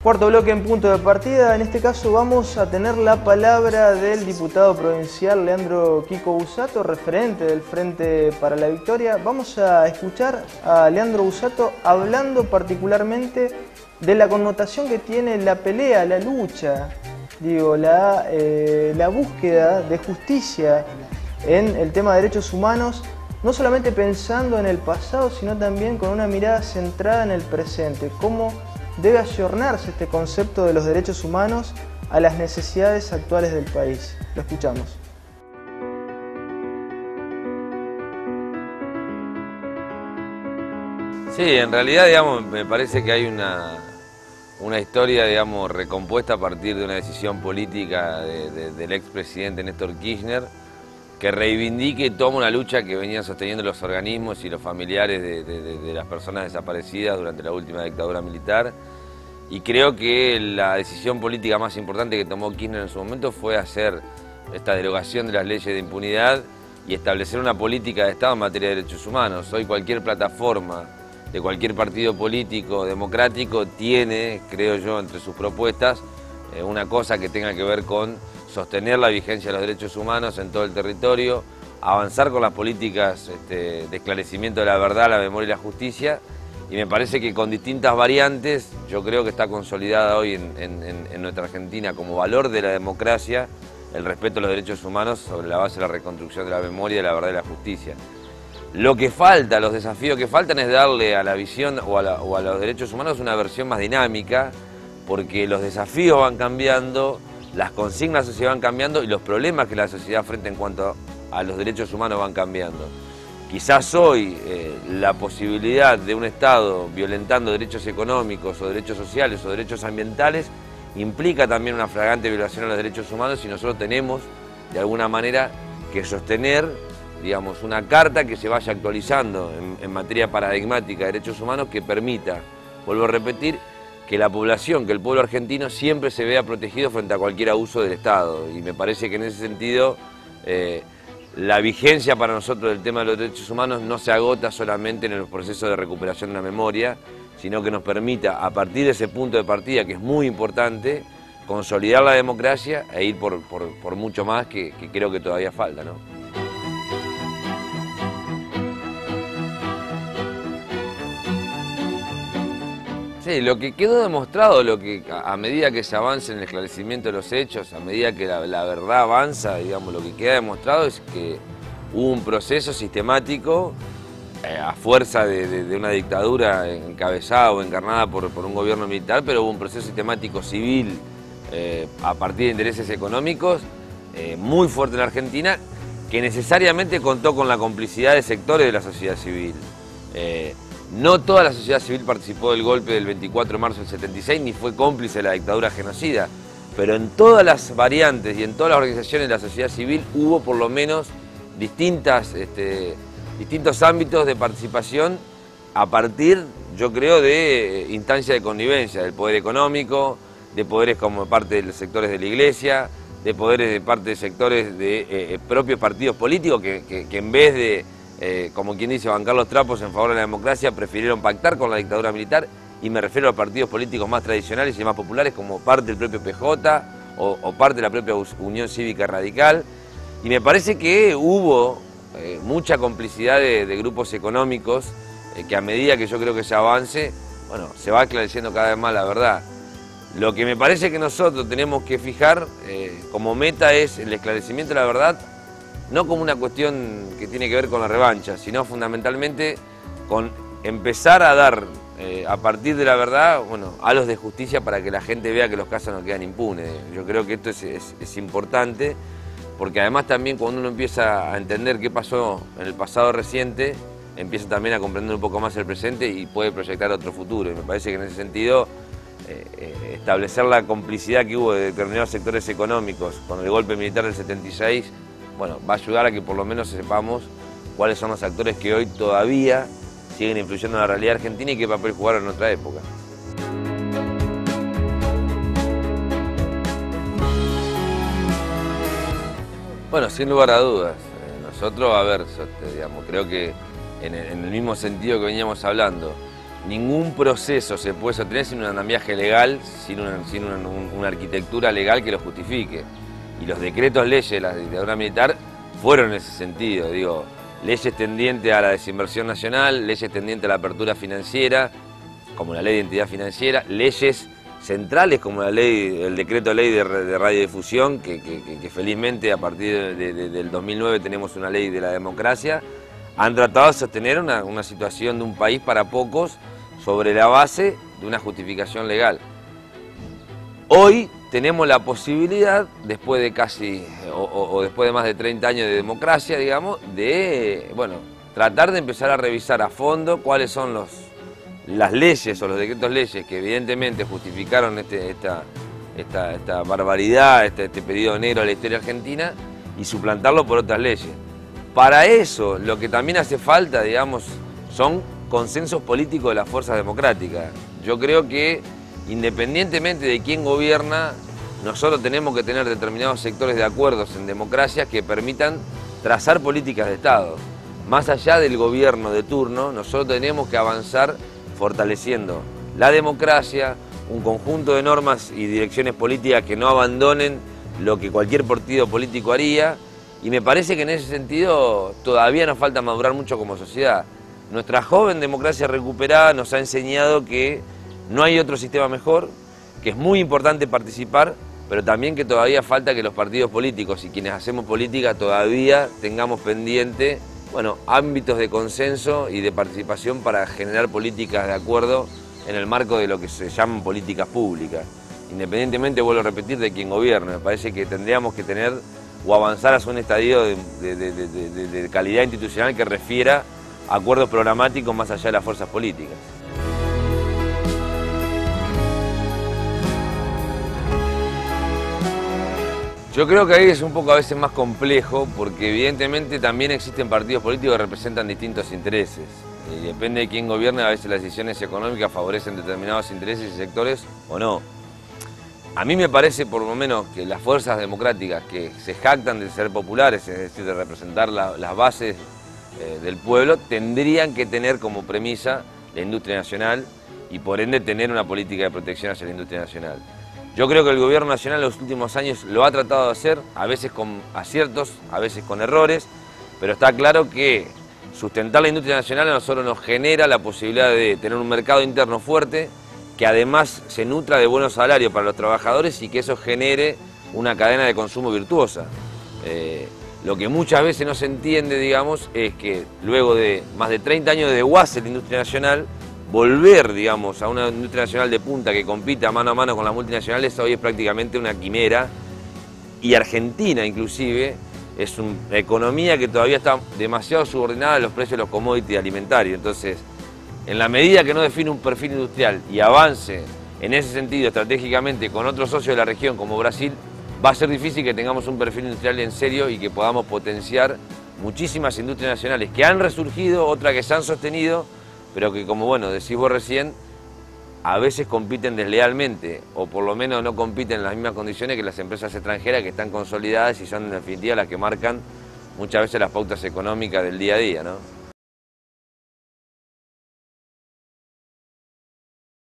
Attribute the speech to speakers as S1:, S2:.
S1: Cuarto bloque en punto de partida. En este caso vamos a tener la palabra del diputado provincial Leandro Kiko Busato, referente del Frente para la Victoria. Vamos a escuchar a Leandro Busato hablando particularmente de la connotación que tiene la pelea, la lucha, la búsqueda de justicia en el tema de derechos humanos, no solamente pensando en el pasado, sino también con una mirada centrada en el presente. Cómo debe ayornarse este concepto de los derechos humanos a las necesidades actuales del país. Lo escuchamos.
S2: Sí, en realidad, digamos, me parece que hay una historia, digamos, recompuesta a partir de una decisión política del expresidente Néstor Kirchner, que reivindique y toma una lucha que venían sosteniendo los organismos y los familiares de las personas desaparecidas durante la última dictadura militar. Y creo que la decisión política más importante que tomó Kirchner en su momento fue hacer esta derogación de las leyes de impunidad y establecer una política de Estado en materia de derechos humanos. Hoy cualquier plataforma de cualquier partido político democrático tiene, creo yo, entre sus propuestas, una cosa que tenga que ver con sostener la vigencia de los derechos humanos en todo el territorio, avanzar con las políticas de esclarecimiento de la verdad, la memoria y la justicia, y me parece que con distintas variantes, yo creo que está consolidada hoy en nuestra Argentina como valor de la democracia el respeto a los derechos humanos sobre la base de la reconstrucción de la memoria, de la verdad y la justicia. Lo que falta, los desafíos que faltan es darle a la visión o a los derechos humanos una versión más dinámica, porque los desafíos van cambiando, las consignas se van cambiando y los problemas que la sociedad enfrenta en cuanto a los derechos humanos van cambiando. Quizás hoy la posibilidad de un Estado violentando derechos económicos o derechos sociales o derechos ambientales implica también una flagrante violación a los derechos humanos y nosotros tenemos de alguna manera que sostener, digamos, una carta que se vaya actualizando en materia paradigmática de derechos humanos que permita, vuelvo a repetir, que la población, que el pueblo argentino siempre se vea protegido frente a cualquier abuso del Estado. Y me parece que en ese sentido la vigencia para nosotros del tema de los derechos humanos no se agota solamente en el proceso de recuperación de la memoria, sino que nos permita, a partir de ese punto de partida, que es muy importante, consolidar la democracia e ir por mucho más que creo que todavía falta, ¿no? Sí, lo que quedó demostrado, a medida que se avanza en el esclarecimiento de los hechos, a medida que la verdad avanza, digamos, lo que queda demostrado es que hubo un proceso sistemático, a fuerza de una dictadura encabezada o encarnada por un gobierno militar, pero hubo un proceso sistemático civil a partir de intereses económicos muy fuerte en la Argentina, que necesariamente contó con la complicidad de sectores de la sociedad civil. No toda la sociedad civil participó del golpe del 24 de marzo del 76 ni fue cómplice de la dictadura genocida, pero en todas las variantes y en todas las organizaciones de la sociedad civil hubo por lo menos distintos ámbitos de participación a partir, yo creo, de instancias de connivencia, del poder económico, de poderes como parte de los sectores de la iglesia, de poderes de parte de sectores de propios partidos políticos que en vez de como quien dice, bancar los trapos en favor de la democracia, prefirieron pactar con la dictadura militar, y me refiero a partidos políticos más tradicionales y más populares como parte del propio PJ o parte de la propia Unión Cívica Radical, y me parece que hubo mucha complicidad de grupos económicos que a medida que yo creo que se avance, bueno, se va esclareciendo cada vez más la verdad. Lo que me parece que nosotros tenemos que fijar como meta es el esclarecimiento de la verdad, no como una cuestión que tiene que ver con la revancha, sino fundamentalmente con empezar a dar, a partir de la verdad, bueno, halos de justicia para que la gente vea que los casos no quedan impunes. Yo creo que esto es importante, porque además también cuando uno empieza a entender qué pasó en el pasado reciente, empieza también a comprender un poco más el presente y puede proyectar otro futuro. Y me parece que en ese sentido, establecer la complicidad que hubo de determinados sectores económicos con el golpe militar del 76, bueno, va a ayudar a que por lo menos sepamos cuáles son los actores que hoy todavía siguen influyendo en la realidad argentina y qué papel jugaron en otra época. Bueno, sin lugar a dudas, nosotros, a ver, digamos, creo que en el mismo sentido que veníamos hablando, ningún proceso se puede sostener sin un andamiaje legal, sin una arquitectura legal que lo justifique. Y los decretos leyes de la dictadura militar fueron en ese sentido, digo, leyes tendientes a la desinversión nacional, leyes tendientes a la apertura financiera, como la ley de identidad financiera, leyes centrales como el decreto ley de radiodifusión, que felizmente a partir del 2009 tenemos una ley de la democracia, han tratado de sostener una situación de un país para pocos sobre la base de una justificación legal. Hoy tenemos la posibilidad, después de casi, o después de más de 30 años de democracia, digamos, de, bueno, tratar de empezar a revisar a fondo cuáles son las leyes o los decretos leyes que evidentemente justificaron esta barbaridad, este periodo negro de la historia argentina, y suplantarlo por otras leyes. Para eso, lo que también hace falta, digamos, son consensos políticos de las fuerzas democráticas. Yo creo que, independientemente de quién gobierna, nosotros tenemos que tener determinados sectores de acuerdos en democracia que permitan trazar políticas de Estado. Más allá del gobierno de turno, nosotros tenemos que avanzar fortaleciendo la democracia, un conjunto de normas y direcciones políticas que no abandonen lo que cualquier partido político haría, y me parece que en ese sentido todavía nos falta madurar mucho como sociedad. Nuestra joven democracia recuperada nos ha enseñado que no hay otro sistema mejor, que es muy importante participar, pero también que todavía falta que los partidos políticos y quienes hacemos política todavía tengamos pendiente, bueno, ámbitos de consenso y de participación para generar políticas de acuerdo en el marco de lo que se llaman políticas públicas. Independientemente, vuelvo a repetir, de quien gobierne, me parece que tendríamos que tener o avanzar hacia un estadio de calidad institucional que refiera a acuerdos programáticos más allá de las fuerzas políticas. Yo creo que ahí es un poco a veces más complejo, porque evidentemente también existen partidos políticos que representan distintos intereses. Y depende de quién gobierne, a veces las decisiones económicas favorecen determinados intereses y sectores o no. A mí me parece, por lo menos, que las fuerzas democráticas que se jactan de ser populares, es decir, de representar las bases del pueblo, tendrían que tener como premisa la industria nacional y por ende tener una política de protección hacia la industria nacional. Yo creo que el gobierno nacional en los últimos años lo ha tratado de hacer, a veces con aciertos, a veces con errores, pero está claro que sustentar la industria nacional a nosotros nos genera la posibilidad de tener un mercado interno fuerte, que además se nutra de buenos salarios para los trabajadores y que eso genere una cadena de consumo virtuosa. Lo que muchas veces no se entiende, digamos, es que luego de más de 30 años de desguace de la industria nacional, volver, digamos, a una industria nacional de punta que compita mano a mano con las multinacionales hoy es prácticamente una quimera, y Argentina inclusive es una economía que todavía está demasiado subordinada a los precios de los commodities alimentarios. Entonces, en la medida que no define un perfil industrial y avance en ese sentido estratégicamente con otros socios de la región como Brasil, va a ser difícil que tengamos un perfil industrial en serio y que podamos potenciar muchísimas industrias nacionales que han resurgido, otras que se han sostenido, pero que, como bueno, decís vos recién, a veces compiten deslealmente, o por lo menos no compiten en las mismas condiciones que las empresas extranjeras que están consolidadas y son en definitiva las que marcan muchas veces las pautas económicas del día a día, ¿no?